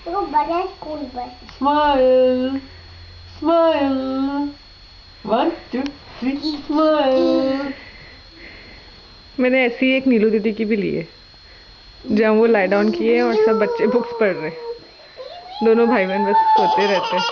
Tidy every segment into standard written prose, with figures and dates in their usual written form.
तो बड़ा स्कूल पर स्माइल स्माइल 1 2 3 स्माइल। मैंने ऐसी एक नीलू दीदी की भी ली है जहाँ वो लाई डाउन किए और सब बच्चे बुक्स पढ़ रहे हैं। दोनों भाई बहन बस सोते रहते हैं।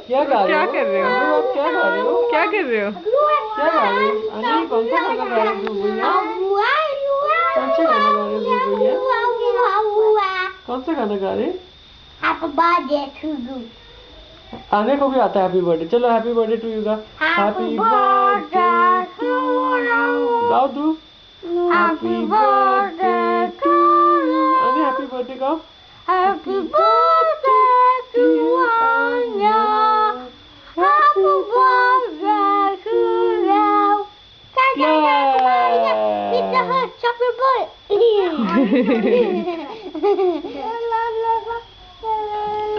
ये क्या कर रहा है चल क्या गा रहे हो? क्या कर रहे हो? आप क्या गा रहे हो? क्या कर रहे हो? क्या गा रहे हो? अनिल कौन सा गाना गा रहे हो भैया? कौन सा गाना गा रहे हो भैया? कौन सा गाना गा रहे हैं? Happy birthday to you. आने को भी आता है हैप्पी बर्थडे। चलो हैप्पी बर्थडे टू यू गा। Happy birthday to you. गाओ तू। Happy birthday to you. आने हैप्पी बर्थडे गाओ। Happy birthday to Anya. Happy birthday to you. Pizza Hut chocolate bar.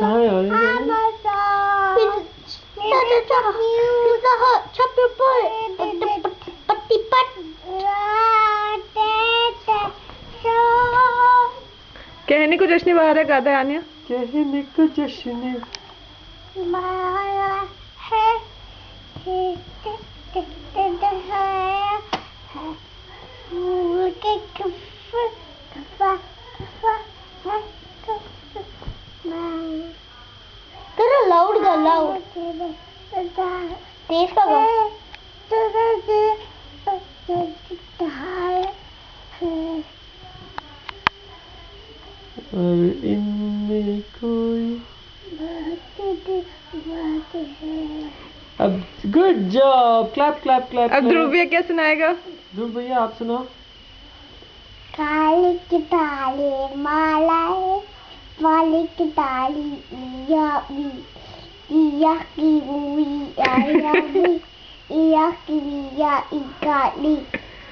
कहाँ है और Pizza Hut chocolate bar. Patti pat. कहने को जश्न बाहर है गाता है आनिया। कहने को जश्न तेरा लाउड गा लाउड तेज का गा और इनमें कोई अब good job clap clap clap. अब ध्रुव भैया क्या सुनाएगा? ध्रुव भैया आप सुनाओ। काली की ताली मालाए वाली की ताली या की उई या की या इकाली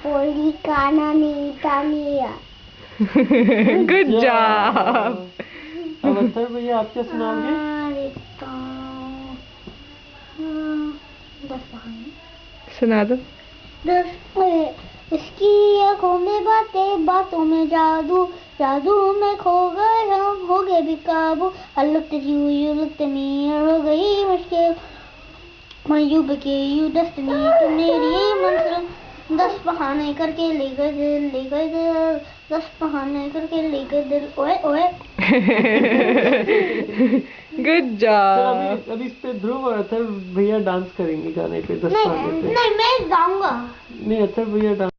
पोली काना नीता मिया। Good job. अब अत्तर भैया आप क्या सुनाओगे? सुना दो। इसकी आंखों में बातें बातों में जादू जादू में खो गए हम हो गए बेकाबू। I looked at you, you looked at me, हो गई मुश्किल मैं यू became you destiny तो मेरी मंजिल 10 बहाने करके ले गए दिल 10 बहाने करके ले गए दिल ओए ओए। Good job. अभी इस पे ध्रुव और अत्तर भैया डांस करेंगे गाने पे 10 गाने पे। नहीं मैं गाऊंगा। नहीं अत्तर भैया डांस